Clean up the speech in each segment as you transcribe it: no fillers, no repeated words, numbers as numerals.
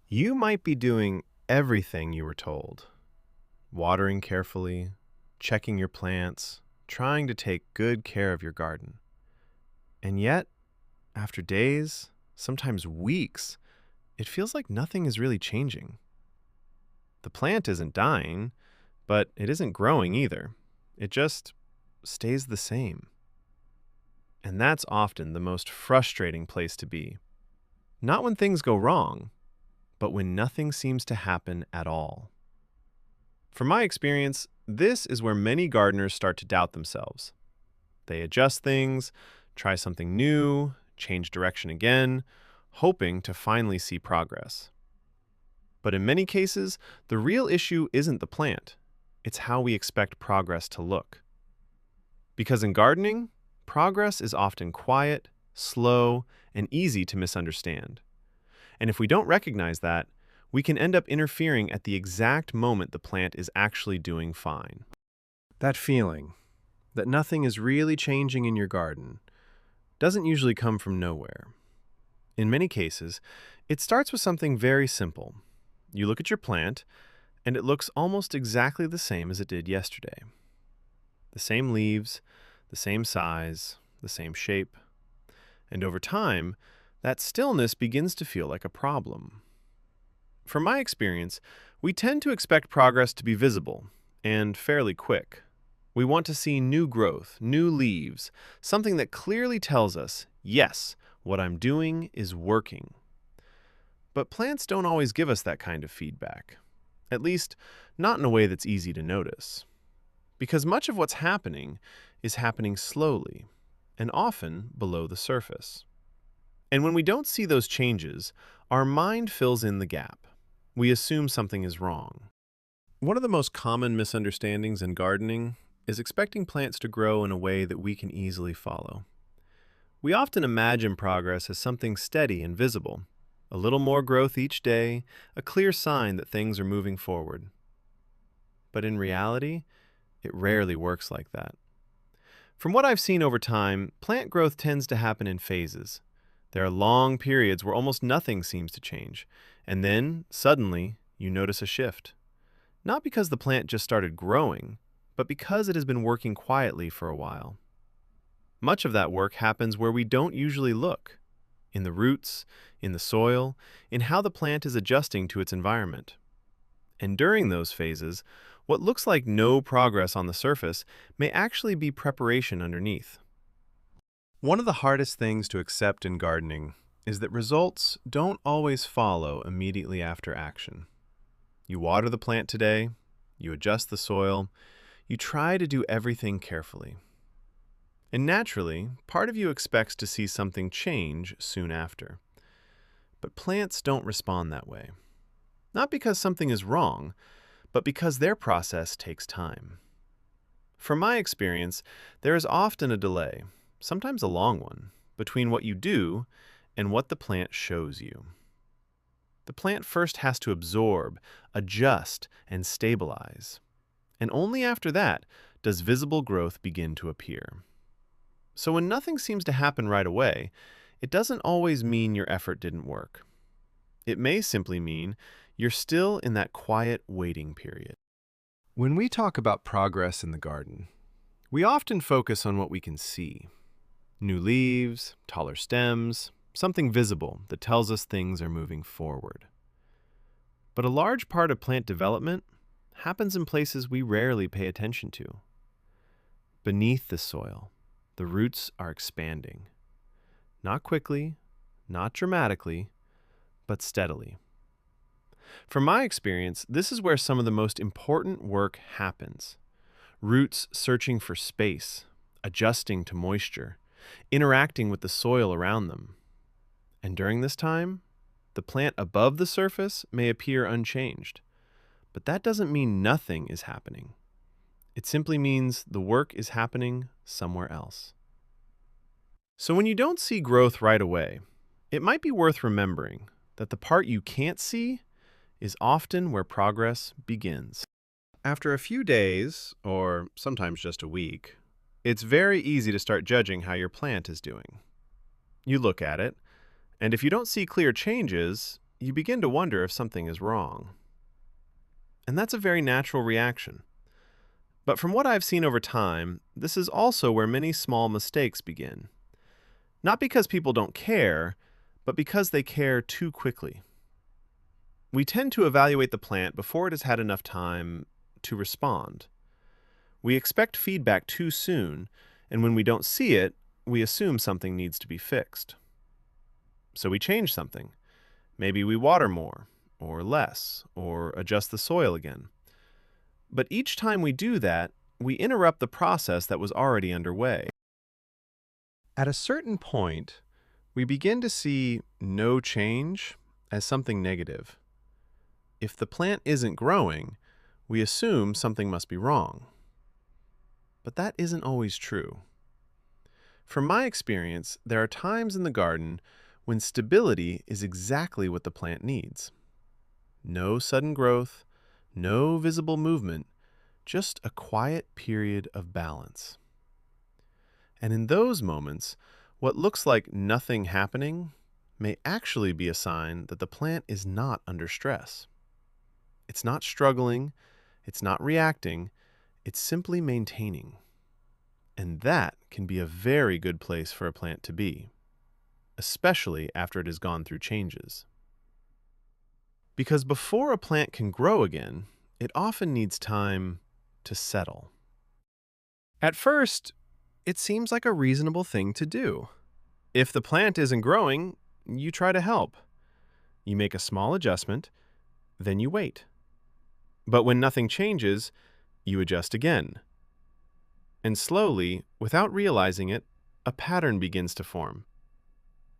You might be doing everything you were told, watering carefully, checking your plants, trying to take good care of your garden. And yet, after days, sometimes weeks, it feels like nothing is really changing. The plant isn't dying, but it isn't growing either. It just stays the same. And that's often the most frustrating place to be. Not when things go wrong, but when nothing seems to happen at all. From my experience, this is where many gardeners start to doubt themselves. They adjust things, try something new, change direction again, hoping to finally see progress. But in many cases, the real issue isn't the plant. It's how we expect progress to look. Because in gardening, progress is often quiet, slow, and easy to misunderstand. And if we don't recognize that, we can end up interfering at the exact moment the plant is actually doing fine. That feeling that nothing is really changing in your garden doesn't usually come from nowhere. In many cases, it starts with something very simple. You look at your plant, and it looks almost exactly the same as it did yesterday. The same leaves, the same size, the same shape. And over time, that stillness begins to feel like a problem. From my experience, we tend to expect progress to be visible and fairly quick. We want to see new growth, new leaves, something that clearly tells us, yes, what I'm doing is working. But plants don't always give us that kind of feedback, at least not in a way that's easy to notice. Because much of what's happening is happening slowly and often below the surface. And when we don't see those changes, our mind fills in the gap. We assume something is wrong. One of the most common misunderstandings in gardening is expecting plants to grow in a way that we can easily follow. We often imagine progress as something steady and visible, a little more growth each day, a clear sign that things are moving forward. But in reality, it rarely works like that. From what I've seen over time, plant growth tends to happen in phases. There are long periods where almost nothing seems to change, and then, suddenly, you notice a shift. Not because the plant just started growing, but because it has been working quietly for a while. Much of that work happens where we don't usually look, in the roots, in the soil, in how the plant is adjusting to its environment. And during those phases, what looks like no progress on the surface may actually be preparation underneath. One of the hardest things to accept in gardening is that results don't always follow immediately after action. You water the plant today, you adjust the soil, you try to do everything carefully. And naturally, part of you expects to see something change soon after. But plants don't respond that way. Not because something is wrong, but because their process takes time. From my experience, there is often a delay, sometimes a long one, between what you do and what the plant shows you. The plant first has to absorb, adjust, and stabilize. And only after that does visible growth begin to appear. So when nothing seems to happen right away, it doesn't always mean your effort didn't work. It may simply mean you're still in that quiet waiting period. When we talk about progress in the garden, we often focus on what we can see. New leaves, taller stems, something visible that tells us things are moving forward. But a large part of plant development happens in places we rarely pay attention to. Beneath the soil, the roots are expanding. Not quickly, not dramatically, but steadily. From my experience, this is where some of the most important work happens. Roots searching for space, adjusting to moisture, interacting with the soil around them. And during this time, the plant above the surface may appear unchanged. But that doesn't mean nothing is happening. It simply means the work is happening somewhere else. So when you don't see growth right away, it might be worth remembering that the part you can't see is often where progress begins. After a few days, or sometimes just a week, it's very easy to start judging how your plant is doing. You look at it, and if you don't see clear changes, you begin to wonder if something is wrong. And that's a very natural reaction. But from what I've seen over time, this is also where many small mistakes begin. Not because people don't care, but because they care too quickly. We tend to evaluate the plant before it has had enough time to respond. We expect feedback too soon, and when we don't see it, we assume something needs to be fixed. So we change something. Maybe we water more, or less, or adjust the soil again. But each time we do that, we interrupt the process that was already underway. At a certain point, we begin to see no change as something negative. If the plant isn't growing, we assume something must be wrong. But that isn't always true. From my experience, there are times in the garden when stability is exactly what the plant needs. No sudden growth, no visible movement, just a quiet period of balance. And in those moments, what looks like nothing happening may actually be a sign that the plant is not under stress. It's not struggling, it's not reacting, it's simply maintaining. And that can be a very good place for a plant to be, especially after it has gone through changes. Because before a plant can grow again, it often needs time to settle. At first, it seems like a reasonable thing to do. If the plant isn't growing, you try to help. You make a small adjustment, then you wait. But when nothing changes, you adjust again. And slowly, without realizing it, a pattern begins to form.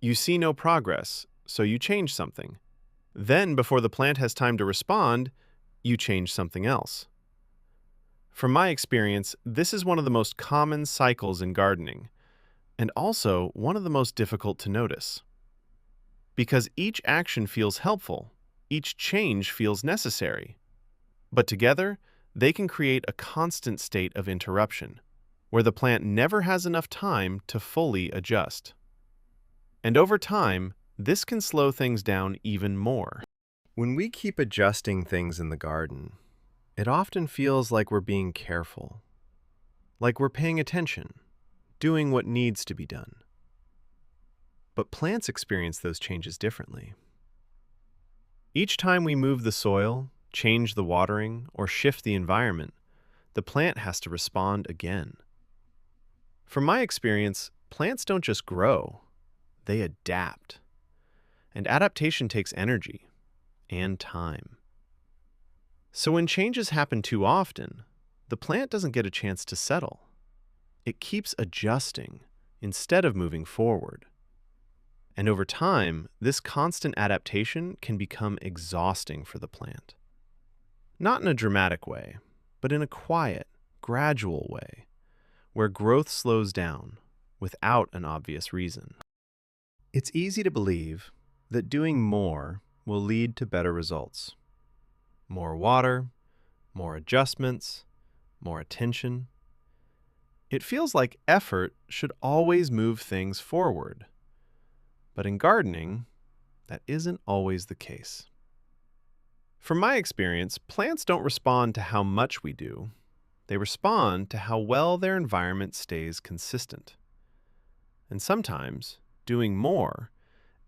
You see no progress, so you change something. Then, before the plant has time to respond, you change something else. From my experience, this is one of the most common cycles in gardening, and also one of the most difficult to notice. Because each action feels helpful, each change feels necessary. But together, they can create a constant state of interruption, where the plant never has enough time to fully adjust. And over time, this can slow things down even more. When we keep adjusting things in the garden, it often feels like we're being careful, like we're paying attention, doing what needs to be done. But plants experience those changes differently. Each time we move the soil, change the watering, or shift the environment, the plant has to respond again. From my experience, plants don't just grow, they adapt. And adaptation takes energy and time. So when changes happen too often, the plant doesn't get a chance to settle. It keeps adjusting instead of moving forward. And over time, this constant adaptation can become exhausting for the plant. Not in a dramatic way, but in a quiet, gradual way, where growth slows down without an obvious reason. It's easy to believe that doing more will lead to better results. More water, more adjustments, more attention. It feels like effort should always move things forward. But in gardening, that isn't always the case. From my experience, plants don't respond to how much we do. They respond to how well their environment stays consistent. And sometimes, doing more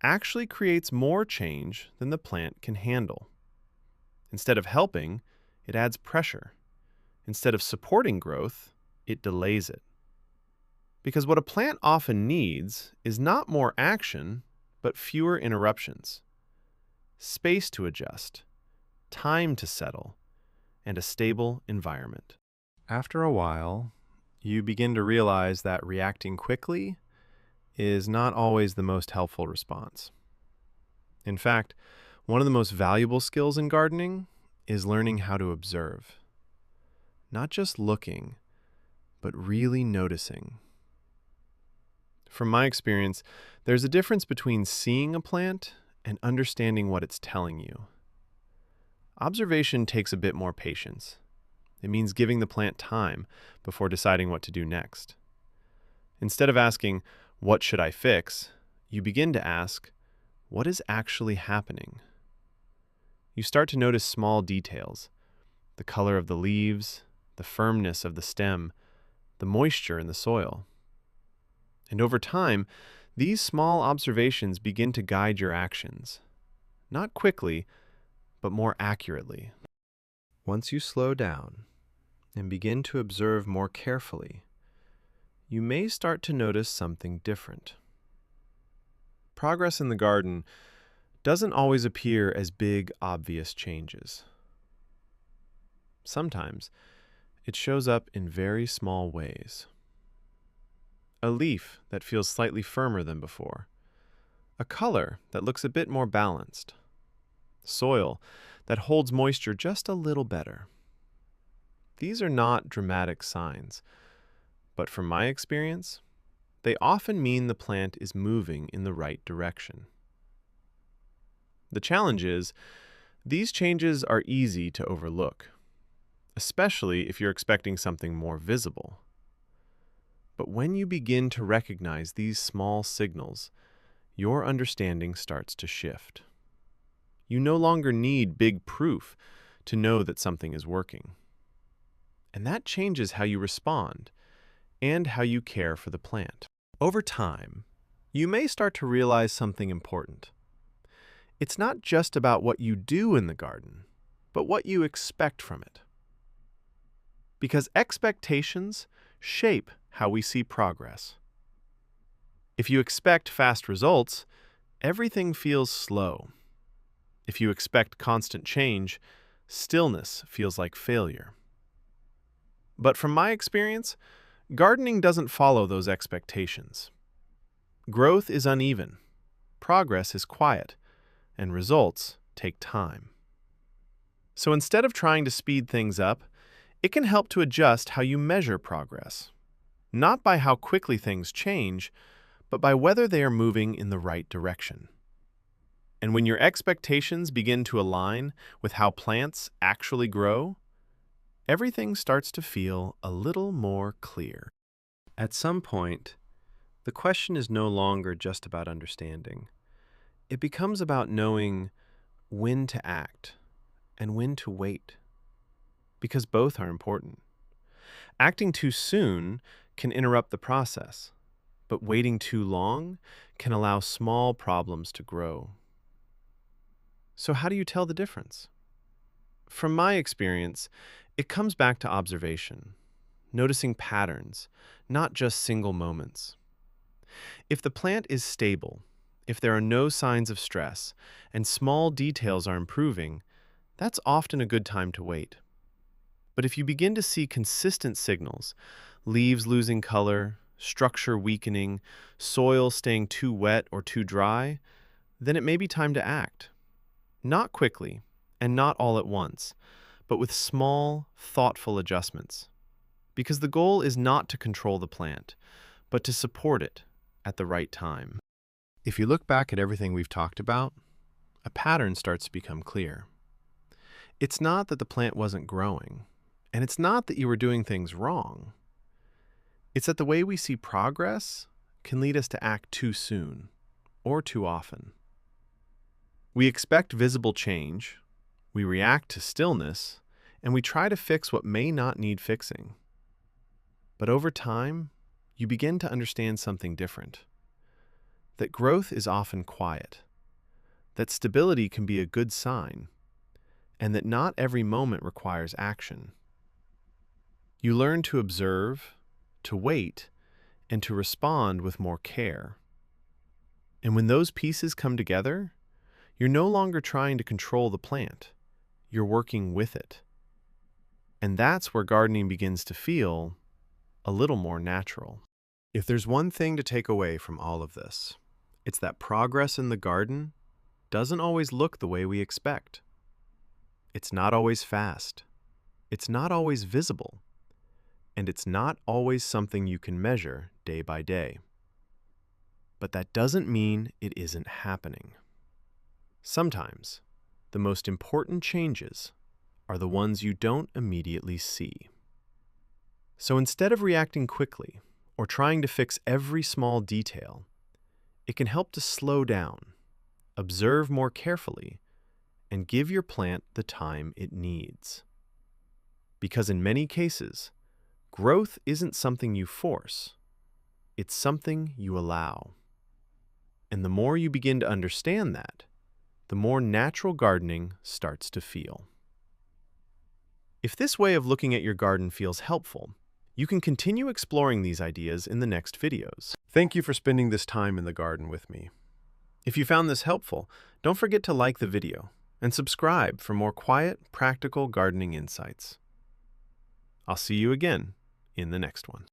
actually creates more change than the plant can handle. Instead of helping, it adds pressure. Instead of supporting growth, it delays it. Because what a plant often needs is not more action, but fewer interruptions. Space to adjust, time to settle, and a stable environment. After a while, you begin to realize that reacting quickly is not always the most helpful response. In fact, one of the most valuable skills in gardening is learning how to observe. Not just looking, but really noticing. From my experience, there's a difference between seeing a plant and understanding what it's telling you. Observation takes a bit more patience. It means giving the plant time before deciding what to do next. Instead of asking, "What should I fix?" you begin to ask, "What is actually happening?" you start to notice small details: the color of the leaves, the firmness of the stem, the moisture in the soil. And over time, these small observations begin to guide your actions, not quickly, but more accurately. Once you slow down and begin to observe more carefully, you may start to notice something different. Progress in the garden doesn't always appear as big, obvious changes. Sometimes it shows up in very small ways. A leaf that feels slightly firmer than before, a color that looks a bit more balanced, soil that holds moisture just a little better. These are not dramatic signs, but from my experience, they often mean the plant is moving in the right direction. The challenge is, these changes are easy to overlook, especially if you're expecting something more visible. But when you begin to recognize these small signals, your understanding starts to shift. You no longer need big proof to know that something is working. And that changes how you respond and how you care for the plant. Over time, you may start to realize something important. It's not just about what you do in the garden, but what you expect from it. Because expectations shape how we see progress. If you expect fast results, everything feels slow. If you expect constant change, stillness feels like failure. But from my experience, gardening doesn't follow those expectations. Growth is uneven, progress is quiet, and results take time. So instead of trying to speed things up, it can help to adjust how you measure progress, not by how quickly things change, but by whether they are moving in the right direction. And when your expectations begin to align with how plants actually grow, everything starts to feel a little more clear. At some point, the question is no longer just about understanding. It becomes about knowing when to act and when to wait, because both are important. Acting too soon can interrupt the process, but waiting too long can allow small problems to grow. So how do you tell the difference? From my experience, it comes back to observation, noticing patterns, not just single moments. If the plant is stable, if there are no signs of stress, and small details are improving, that's often a good time to wait. But if you begin to see consistent signals, leaves losing color, structure weakening, soil staying too wet or too dry, then it may be time to act. Not quickly, and not all at once, but with small, thoughtful adjustments. Because the goal is not to control the plant, but to support it at the right time. If you look back at everything we've talked about, a pattern starts to become clear. It's not that the plant wasn't growing, and it's not that you were doing things wrong. It's that the way we see progress can lead us to act too soon or too often. We expect visible change, we react to stillness, and we try to fix what may not need fixing. But over time, you begin to understand something different. That growth is often quiet, that stability can be a good sign, and that not every moment requires action. You learn to observe, to wait, and to respond with more care. And when those pieces come together, you're no longer trying to control the plant, you're working with it. And that's where gardening begins to feel a little more natural. If there's one thing to take away from all of this, it's that progress in the garden doesn't always look the way we expect. It's not always fast. It's not always visible. And it's not always something you can measure day by day. But that doesn't mean it isn't happening. Sometimes, the most important changes are the ones you don't immediately see. So instead of reacting quickly or trying to fix every small detail, it can help to slow down, observe more carefully, and give your plant the time it needs. Because in many cases, growth isn't something you force, it's something you allow. And the more you begin to understand that, the more natural gardening starts to feel. If this way of looking at your garden feels helpful, you can continue exploring these ideas in the next videos. Thank you for spending this time in the garden with me. If you found this helpful, don't forget to like the video and subscribe for more quiet, practical gardening insights. I'll see you again in the next one.